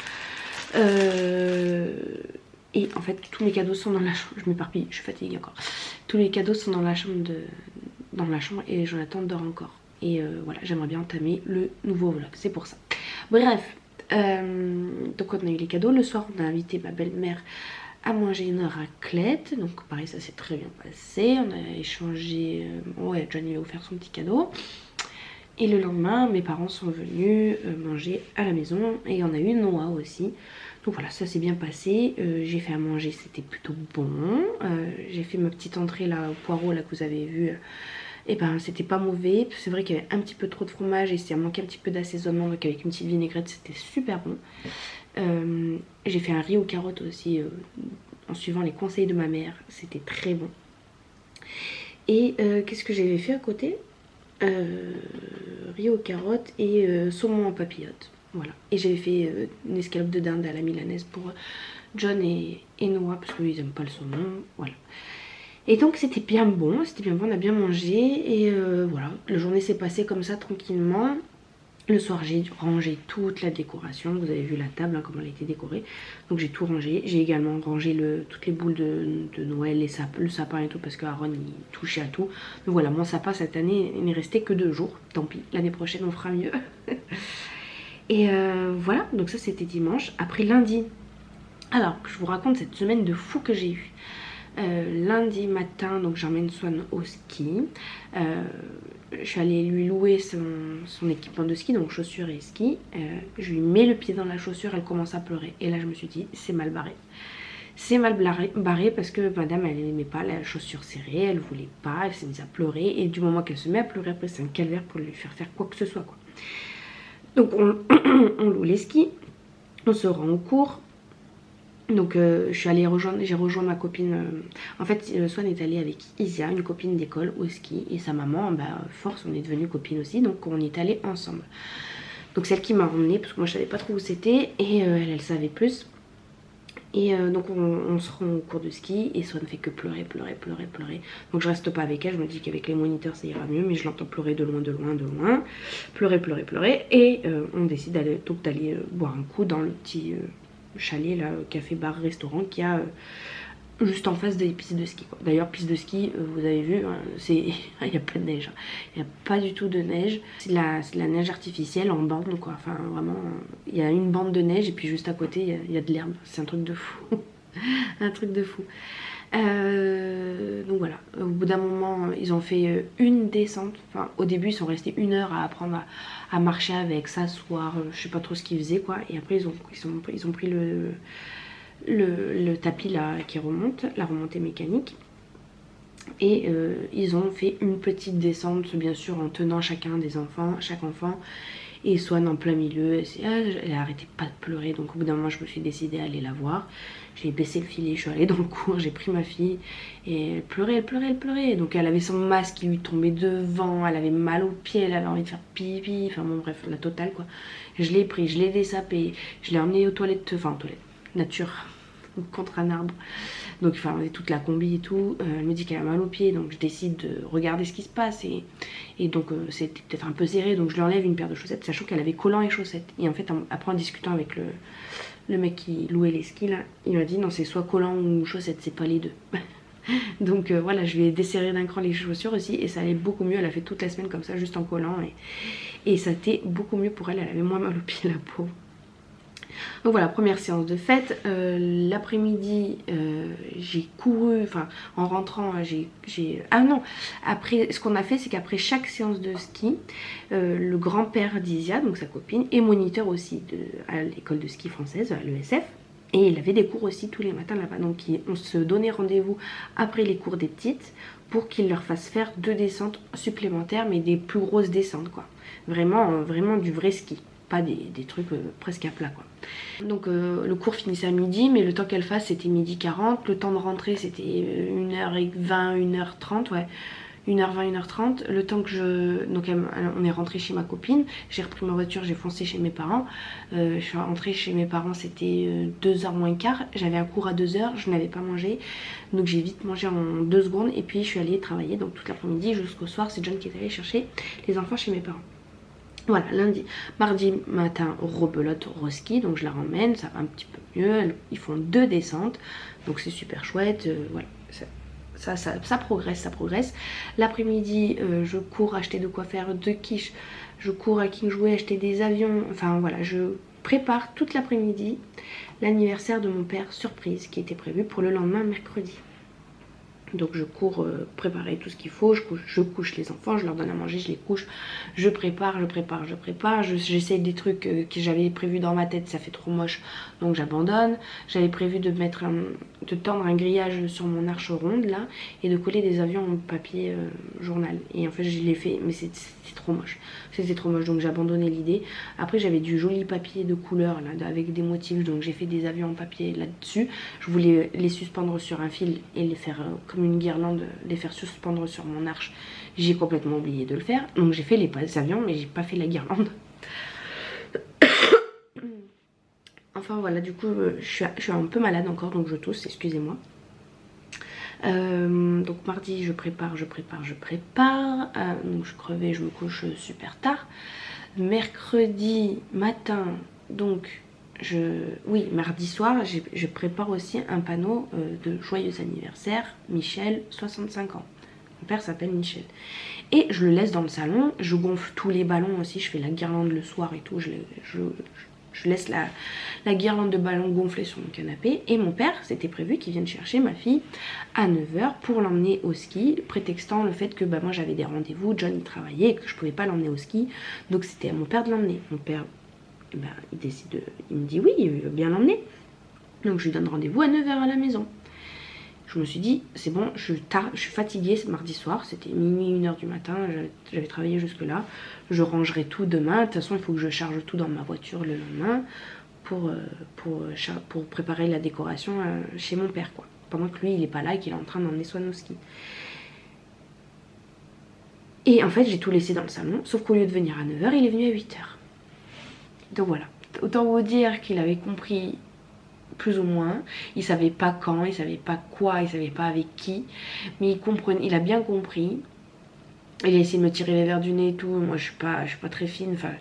Et en fait tous mes cadeaux sont dans la chambre, je m'éparpille, je suis fatiguée encore. Tous les cadeaux sont dans la chambre et Jonathan dort encore. Et voilà, j'aimerais bien entamer le nouveau vlog, c'est pour ça. Bref, donc on a eu les cadeaux. Le soir on a invité ma belle-mère à manger une raclette. Donc pareil, ça s'est très bien passé. On a échangé, ouais, John lui a offert son petit cadeau. Et le lendemain, mes parents sont venus manger à la maison et on a eu Noah aussi. Donc voilà, ça s'est bien passé. J'ai fait à manger, c'était plutôt bon. J'ai fait ma petite entrée là au poireau là que vous avez vu. Et ben c'était pas mauvais. C'est vrai qu'il y avait un petit peu trop de fromage et ça manquait un petit peu d'assaisonnement. Donc avec une petite vinaigrette, c'était super bon. J'ai fait un riz aux carottes aussi en suivant les conseils de ma mère. C'était très bon. Et qu'est-ce que j'avais fait à côté? Riz aux carottes et saumon en papillote. Voilà. Et j'avais fait une escalope de dinde à la milanaise pour John et Noah parce qu'ils n'aiment pas le saumon. Voilà. Et donc c'était bien bon, on a bien mangé et voilà. La journée s'est passée comme ça tranquillement. Le soir j'ai rangé toute la décoration, vous avez vu la table hein, comment elle a été décorée. Donc j'ai tout rangé, j'ai également rangé toutes les boules de Noël, le sapin et tout parce que Aaron il touchait à tout. Donc voilà, mon sapin cette année il n'est resté que 2 jours, tant pis, l'année prochaine on fera mieux. Et voilà, donc ça c'était dimanche. Après lundi, alors je vous raconte cette semaine de fou que j'ai eue. Lundi matin, donc j'emmène Swan au ski. Je suis allée lui louer son équipement de ski, donc chaussures et ski. Je lui mets le pied dans la chaussure, elle commence à pleurer. Et là je me suis dit, c'est mal barré. C'est mal barré parce que madame elle n'aimait pas la chaussure serrée, elle voulait pas, elle s'est mise à pleurer. Et du moment qu'elle se met à pleurer, après c'est un calvaire pour lui faire quoi que ce soit quoi. Donc on loue les skis, on se rend au cours. Donc j'ai rejoint ma copine. En fait Swan est allée avec Isia, une copine d'école au ski. Et sa maman, bah force, on est devenue copine aussi. Donc on est allés ensemble. Donc celle qui m'a emmenée, parce que moi je savais pas trop où c'était. Et elle savait plus. Et donc on se rend au cours de ski. Et Swan fait que pleurer. Donc je reste pas avec elle, je me dis qu'avec les moniteurs ça ira mieux. Mais je l'entends pleurer de loin. Pleurer. Et on décide d'aller boire un coup dans le petit... chalet là, café bar restaurant qui a juste en face des pistes de ski. D'ailleurs piste de ski vous avez vu hein, il n'y a pas de neige, il n'y a pas du tout de neige, c'est de la neige artificielle en bande quoi, enfin vraiment il y a une bande de neige et puis juste à côté il y a de l'herbe, c'est un truc de fou. Un truc de fou. Donc voilà, au bout d'un moment ils ont fait une descente, enfin au début ils sont restés 1 heure à apprendre à marcher avec, s'asseoir, je sais pas trop ce qu'ils faisaient quoi, et après ils ont pris le tapis là qui remonte, la remontée mécanique, et ils ont fait une petite descente bien sûr en tenant chaque enfant. Et Swan en plein milieu, elle a arrêté pas de pleurer. Donc au bout d'un moment je me suis décidée à aller la voir. J'ai baissé le filet, je suis allée dans le cours, j'ai pris ma fille. Et elle pleurait. Donc elle avait son masque qui lui tombait devant, elle avait mal aux pieds, elle avait envie de faire pipi. Enfin bon bref, la totale quoi. Je l'ai pris, je l'ai dessapé, je l'ai emmenée aux toilettes, nature, contre un arbre. Donc enfin toute la combi et tout, elle me dit qu'elle a mal aux pieds, donc je décide de regarder ce qui se passe et donc c'était peut-être un peu serré, donc je lui enlève une paire de chaussettes, sachant qu'elle avait collants et chaussettes. Et en fait après en discutant avec le mec qui louait les skis là, il m'a dit non c'est soit collants ou chaussettes, c'est pas les deux. Donc voilà, je lui ai desserré d'un cran les chaussures aussi et ça allait beaucoup mieux, elle a fait toute la semaine comme ça juste en collant et ça a été beaucoup mieux pour elle, elle avait moins mal aux pieds la pauvre. Donc voilà, première séance de fête. L'après-midi, j'ai couru, enfin en rentrant, ah non, après, ce qu'on a fait, c'est qu'après chaque séance de ski, le grand-père d'Isia, donc sa copine, est moniteur aussi à l'école de ski française, à l'ESF. Et il avait des cours aussi tous les matins là-bas. Donc on se donnait rendez-vous après les cours des petites pour qu'il leur fasse faire 2 descentes supplémentaires, mais des plus grosses descentes quoi. Vraiment, vraiment du vrai ski. Pas des trucs presque à plat quoi. Donc le cours finissait à midi, mais le temps qu'elle fasse c'était midi 40. Le temps de rentrer c'était 1h20, 1h30, ouais. 1h20, 1h30, le temps que donc on est rentré chez ma copine, j'ai repris ma voiture, j'ai foncé chez mes parents. Je suis rentrée chez mes parents, c'était 2h moins quart, j'avais un cours à 2h, je n'avais pas mangé, donc j'ai vite mangé en 2 secondes et puis je suis allée travailler, donc toute l'après-midi jusqu'au soir, c'est John qui est allé chercher les enfants chez mes parents. Voilà, mardi matin, rebelote, reski, donc je la ramène, ça va un petit peu mieux, ils font 2 descentes, donc c'est super chouette, voilà. Ça progresse, ça progresse. L'après-midi, je cours acheter de quoi faire 2 quiches. Je cours à King Jouet acheter des avions. Enfin voilà, je prépare toute l'après-midi l'anniversaire de mon père surprise qui était prévu pour le lendemain mercredi. Donc je cours préparer tout ce qu'il faut, je couche les enfants, je leur donne à manger, je les couche, je prépare, j'essaie des trucs que j'avais prévu dans ma tête, ça fait trop moche, donc j'abandonne. J'avais prévu de tendre un grillage sur mon arche ronde là, et de coller des avions en papier journal. Et en fait je l'ai fait, mais c'était trop moche. C'était trop moche, donc j'ai abandonné l'idée. Après j'avais du joli papier de couleur là, avec des motifs, donc j'ai fait des avions en papier là-dessus. Je voulais les suspendre sur un fil et les faire comme une guirlande, les faire suspendre sur mon arche. J'ai complètement oublié de le faire, donc j'ai fait les avions mais j'ai pas fait la guirlande. Enfin voilà, du coup je suis un peu malade encore, donc je tousse, excusez-moi. Donc mardi je prépare, donc je crevais, je me couche super tard. Mercredi matin, donc oui, mardi soir, je prépare aussi un panneau de joyeux anniversaire, Michel, 65 ans. Mon père s'appelle Michel. Et je le laisse dans le salon, je gonfle tous les ballons aussi, je fais la guirlande le soir et tout, je laisse la guirlande de ballons gonfler sur mon canapé. Et mon père, c'était prévu qu'il vienne chercher ma fille à 9h pour l'emmener au ski, prétextant le fait que moi j'avais des rendez-vous, John il travaillait et que je pouvais pas l'emmener au ski. Donc c'était à mon père de l'emmener. Mon père, il me dit oui, il veut bien l'emmener. Donc je lui donne rendez-vous à 9h à la maison. Je me suis dit, c'est bon, je suis fatiguée ce mardi soir, c'était minuit, 1h du matin, j'avais travaillé jusque là. Je rangerai tout demain, de toute façon il faut que je charge tout dans ma voiture le lendemain pour préparer la décoration chez mon père quoi. Pendant que lui il est pas là et qu'il est en train d'emmener Swan au ski. Et en fait j'ai tout laissé dans le salon, sauf qu'au lieu de venir à 9h, il est venu à 8h. Donc voilà, autant vous dire qu'il avait compris plus ou moins, il savait pas quand, il savait pas quoi, il savait pas avec qui, mais il a bien compris. Il a essayé de me tirer les verres du nez et tout. Moi je suis pas très fine, enfin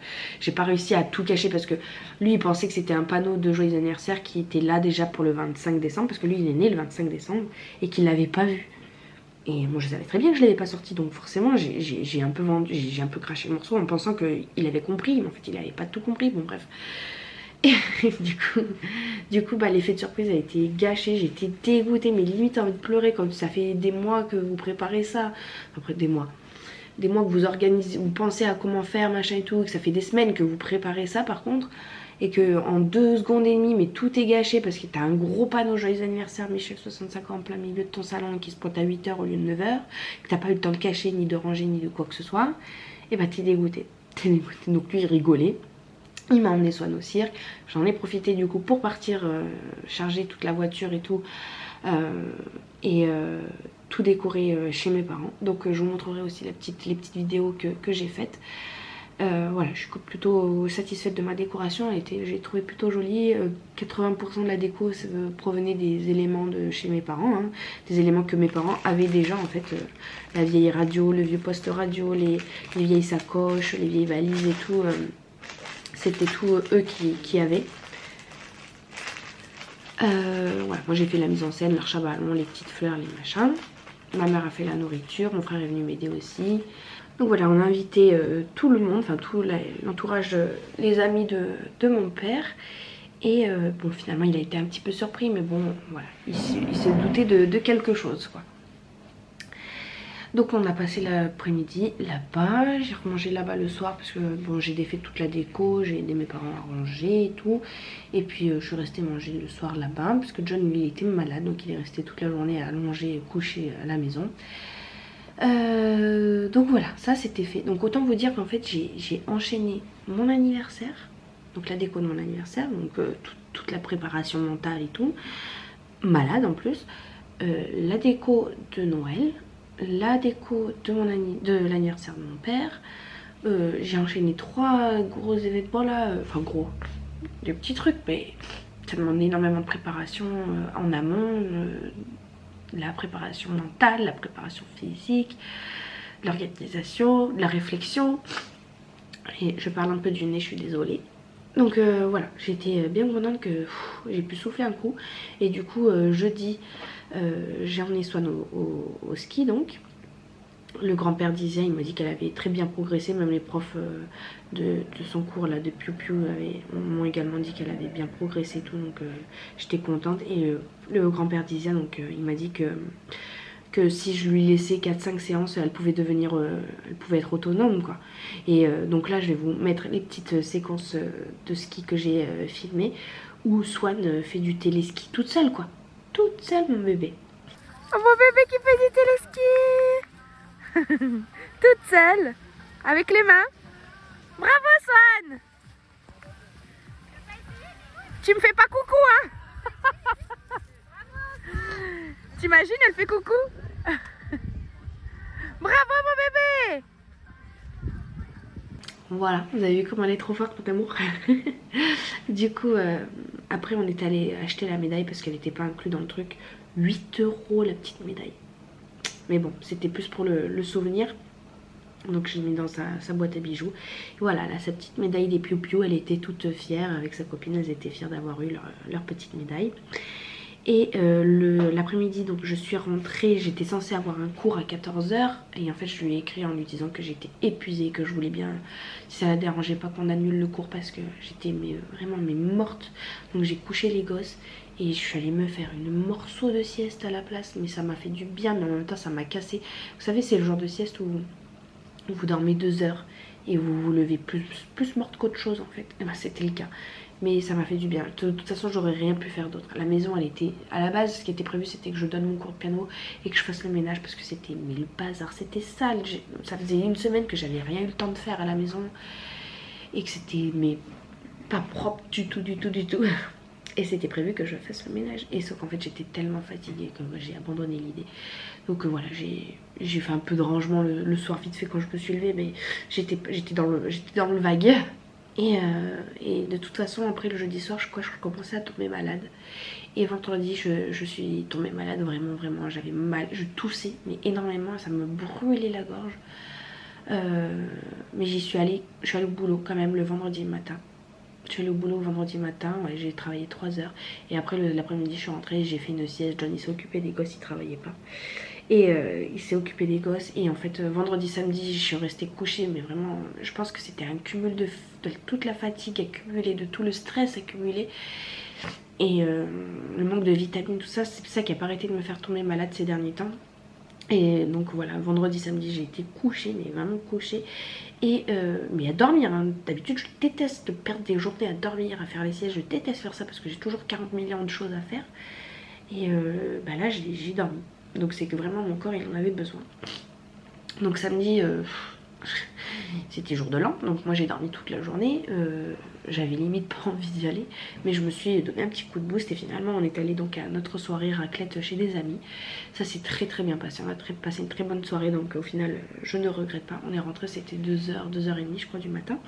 j'ai pas réussi à tout cacher parce que lui il pensait que c'était un panneau de joyeux anniversaire qui était là déjà pour le 25 décembre parce que lui il est né le 25 décembre et qu'il l'avait pas vu. Et moi je savais très bien que je l'avais pas sorti, donc forcément j'ai un peu craché le morceau en pensant qu'il avait compris, mais en fait il avait pas tout compris, bon bref. Et du coup l'effet de surprise a été gâché, j'étais dégoûtée, mais limite envie de pleurer quand ça fait des mois que vous préparez ça. Après des mois que vous organisez, vous pensez à comment faire, machin et tout, que ça fait des semaines que vous préparez ça par contre, et que en 2 secondes et demie, mais tout est gâché parce que t'as un gros panneau joyeux anniversaire Michel 65 ans en plein milieu de ton salon qui se pointe à 8h au lieu de 9h, que t'as pas eu le temps de cacher, ni de ranger, ni de quoi que ce soit, et t'es dégoûté. Donc lui il rigolait. Il m'a emmené Swan au cirque, j'en ai profité du coup pour partir charger toute la voiture et tout, tout décorer chez mes parents. Donc je vous montrerai aussi les petites vidéos que j'ai faites. Voilà, je suis plutôt satisfaite de ma décoration, j'ai trouvé plutôt jolie. 80% de la déco provenait des éléments de chez mes parents, hein, des éléments que mes parents avaient déjà en fait, la vieille radio, le vieux poste radio, les vieilles sacoches, les vieilles valises et tout. C'était tout eux qui avaient. Voilà, moi j'ai fait la mise en scène, l'arche à ballon, les petites fleurs, les machins. Ma mère a fait la nourriture, mon frère est venu m'aider aussi. Donc voilà, on a invité tout le monde, enfin tout l'entourage, les amis de mon père. Et bon, finalement il a été un petit peu surpris, mais bon voilà, il se doutait de quelque chose quoi. Donc on a passé l'après-midi là-bas, j'ai remangé là-bas le soir parce que bon, j'ai défait toute la déco, j'ai aidé mes parents à ranger et tout. Et puis je suis restée manger le soir là-bas parce que John lui était malade, donc il est resté toute la journée à manger couché à la maison. Donc voilà, ça c'était fait. Donc autant vous dire qu'en fait j'ai enchaîné mon anniversaire, donc la déco de mon anniversaire, donc toute la préparation mentale et tout, malade en plus, la déco de Noël, la déco de l'anniversaire de mon père. J'ai enchaîné 3 gros événements là, enfin gros, des petits trucs, mais ça demande énormément de préparation en amont, la préparation mentale, la préparation physique, l'organisation, la réflexion. Et je parle un peu du nez, je suis désolée. Donc voilà, j'étais bien contente que j'ai pu souffler un coup. Et du coup jeudi j'ai emmené Swan au ski donc. Le grand-père disait, il m'a dit qu'elle avait très bien progressé, même les profs de son cours là de Piu Piu m'ont également dit qu'elle avait bien progressé et tout, donc j'étais contente. Et le grand-père disait, donc il m'a dit que si je lui laissais 4-5 séances, elle pouvait devenir, elle pouvait être autonome quoi. Et donc là je vais vous mettre les petites séquences de ski que j'ai filmées, où Swan fait du téléski toute seule quoi, toute seule mon bébé. Oh mon bébé qui fait du téléski toute seule, avec les mains. Bravo Swan. Tu me fais pas coucou hein. T'imagines, elle fait coucou. Bravo mon bébé. Voilà, vous avez vu comment elle est trop forte mon amour. Du coup après on est allé acheter la médaille parce qu'elle n'était pas inclue dans le truc. 8 € la petite médaille. Mais bon, c'était plus pour le souvenir. Donc je l'ai mis dans sa boîte à bijoux. Et voilà, là, sa petite médaille des Piu Piu, elle était toute fière. Avec sa copine, elles étaient fières d'avoir eu leur petite médaille. Et l'après-midi, donc je suis rentrée. J'étais censée avoir un cours à 14 h. Et en fait, je lui ai écrit en lui disant que j'étais épuisée, que je voulais bien, si ça ne dérangeait pas, qu'on annule le cours parce que j'étais vraiment morte. Donc j'ai couché les gosses. Et je suis allée me faire une morceau de sieste à la place. Mais ça m'a fait du bien, mais en même temps ça m'a cassé. Vous savez, c'est le genre de sieste où vous dormez 2 heures et vous vous levez plus morte qu'autre chose en fait. Et ben c'était le cas. Mais ça m'a fait du bien. De toute façon j'aurais rien pu faire d'autre. La maison elle était, à la base ce qui était prévu c'était que je donne mon cours de piano et que je fasse le ménage parce que c'était, mais le bazar, c'était sale. Ça faisait une semaine que j'avais rien eu le temps de faire à la maison. Et que c'était mais pas propre du tout. Et c'était prévu que je fasse le ménage. Et sauf qu'en fait j'étais tellement fatiguée que j'ai abandonné l'idée. Donc voilà, j'ai fait un peu de rangement le soir vite fait quand je me suis levée. Mais j'étais dans le vague. Et de toute façon après le jeudi soir je commençais à tomber malade. Et vendredi je suis tombée malade vraiment. J'avais mal, je toussais mais énormément, ça me brûlait la gorge. Mais je suis allée au boulot quand même le vendredi matin. Je suis allée au boulot vendredi matin, ouais, j'ai travaillé 3 heures. Et après l'après-midi je suis rentrée, j'ai fait une sieste. John il s'est occupé des gosses, il travaillait pas. Et il s'est occupé des gosses. Et en fait vendredi, samedi je suis restée couchée. Mais vraiment je pense que c'était un cumul de toute la fatigue accumulée, de tout le stress accumulé. Et le manque de vitamines, tout ça, c'est ça qui a pas arrêté de me faire tomber malade ces derniers temps. Et donc voilà, vendredi, samedi j'ai été couchée, mais vraiment couchée. Et mais à dormir hein. D'habitude je déteste perdre des journées à dormir, à faire les siestes. Je déteste faire ça parce que j'ai toujours 40 millions de choses à faire. Et bah là j'ai dormi. Donc c'est que vraiment mon corps il en avait besoin. Donc samedi c'était jour de l'an. Donc moi j'ai dormi toute la journée. J'avais limite pas envie d'y aller. Mais je me suis donné un petit coup de boost. Et finalement on est allé donc à notre soirée raclette chez des amis. Ça s'est très bien passé. On a passé une très bonne soirée. Donc au final je ne regrette pas. On est rentré, c'était 2h, 2h30 je crois du matin.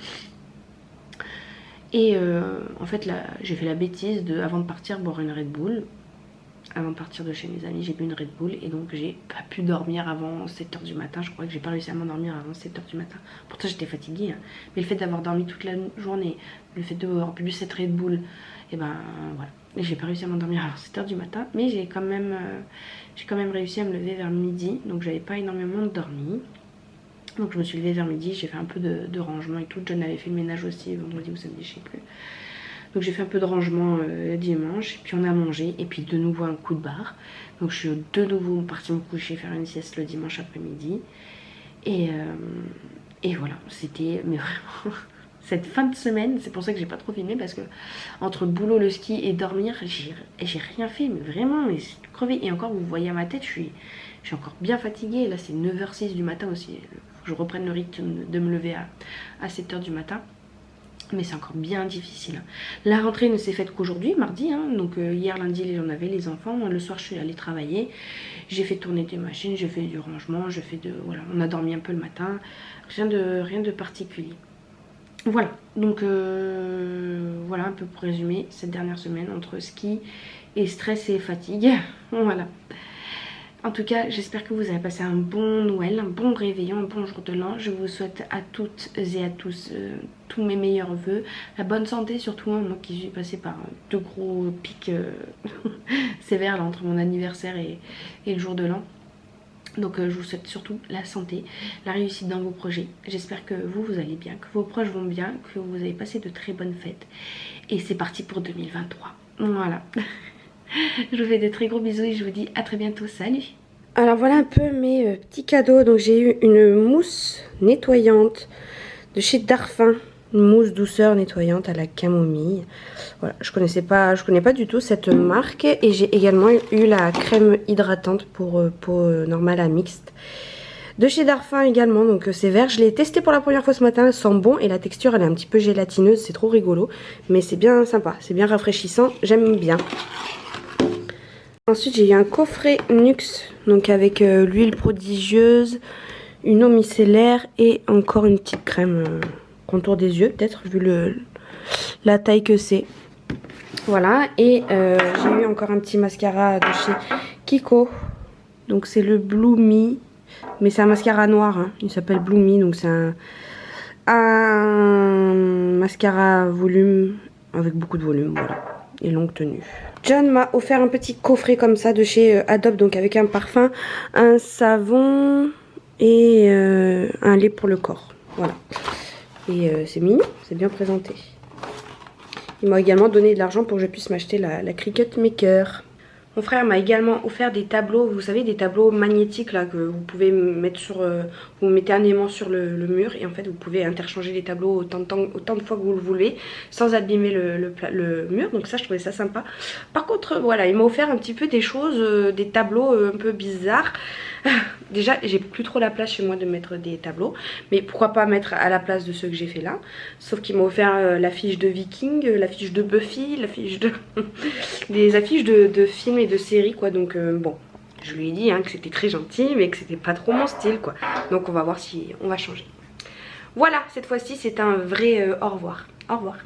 Et en fait là j'ai fait la bêtise de, avant de partir, boire une Red Bull. Avant de partir de chez mes amis j'ai bu une Red Bull. Et donc j'ai pas pu dormir avant 7h du matin. Je crois que j'ai pas réussi à m'endormir avant 7h du matin. Pourtant j'étais fatiguée hein. Mais le fait d'avoir dormi toute la journée, le fait d'avoir bu cette Red Bull, et ben voilà. Et j'ai pas réussi à m'endormir avant 7h du matin. Mais j'ai quand même réussi à me lever vers midi. Donc j'avais pas énormément dormi. Donc je me suis levée vers midi, j'ai fait un peu de rangement et tout. John avait fait le ménage aussi vendredi ou samedi, je sais plus. Donc j'ai fait un peu de rangement dimanche, et puis on a mangé, et puis de nouveau un coup de barre. Donc je suis de nouveau partie me coucher, faire une sieste le dimanche après-midi. Et voilà, c'était mais vraiment cette fin de semaine, c'est pour ça que j'ai pas trop filmé, parce que entre le boulot, le ski et dormir, j'ai rien fait, mais vraiment, mais c'est crevé. Et encore, vous voyez à ma tête, je suis encore bien fatiguée. Là c'est 9h06 du matin aussi, faut que je reprenne le rythme de me lever à 7h du matin. Mais c'est encore bien difficile. La rentrée ne s'est faite qu'aujourd'hui, mardi, hein. Donc hier, lundi, j'en avais les enfants. Le soir, je suis allée travailler. J'ai fait tourner des machines, j'ai fait du rangement, voilà, on a dormi un peu le matin. Rien de particulier. Voilà, donc voilà un peu pour résumer cette dernière semaine entre ski et stress et fatigue. Voilà. En tout cas, j'espère que vous avez passé un bon Noël, un bon réveillon, un bon jour de l'an. Je vous souhaite à toutes et à tous tous mes meilleurs vœux. La bonne santé surtout, hein, moi qui suis passée par deux gros pics sévères là, entre mon anniversaire et le jour de l'an. Donc je vous souhaite surtout la santé, la réussite dans vos projets. J'espère que vous allez bien, que vos proches vont bien, que vous avez passé de très bonnes fêtes. Et c'est parti pour 2023. Voilà. Je vous fais de très gros bisous et je vous dis à très bientôt. Salut! Alors voilà un peu mes petits cadeaux. Donc j'ai eu une mousse nettoyante de chez Darphin. Une mousse douceur nettoyante à la camomille. Voilà, je connais pas du tout cette marque. Et j'ai également eu la crème hydratante pour peau normale à mixte. De chez Darphin également, donc c'est vert. Je l'ai testé pour la première fois ce matin, elle sent bon et la texture elle est un petit peu gélatineuse, c'est trop rigolo. Mais c'est bien sympa, c'est bien rafraîchissant, j'aime bien. Ensuite j'ai eu un coffret Nuxe, donc avec l'huile prodigieuse, une eau micellaire et encore une petite crème contour des yeux peut-être vu la taille que c'est. Voilà, et j'ai eu encore un petit mascara de chez Kiko, donc c'est le Blue Me, mais c'est un mascara noir, hein. Il s'appelle Blue Me, donc c'est un mascara volume avec beaucoup de volume, voilà, et longue tenue. John m'a offert un petit coffret comme ça de chez Adobe, donc avec un parfum, un savon et un lait pour le corps, voilà. Et c'est mignon, c'est bien présenté. Il m'a également donné de l'argent pour que je puisse m'acheter la Cricut Maker. Mon frère m'a également offert des tableaux, vous savez, des tableaux magnétiques là que vous pouvez mettre sur, vous mettez un aimant sur le mur et en fait vous pouvez interchanger les tableaux autant de fois que vous le voulez sans abîmer le mur. Donc ça je trouvais ça sympa. Par contre voilà, il m'a offert un petit peu des choses, des tableaux un peu bizarres. Déjà j'ai plus trop la place chez moi de mettre des tableaux, mais pourquoi pas mettre à la place de ceux que j'ai fait là. Sauf qu'il m'a offert l'affiche de Viking, l'affiche de Buffy, l'affiche de des affiches de films et de séries quoi. Donc bon, je lui ai dit hein, que c'était très gentil mais que c'était pas trop mon style quoi. Donc on va voir si on va changer. Voilà, cette fois-ci c'est un vrai au revoir. Au revoir.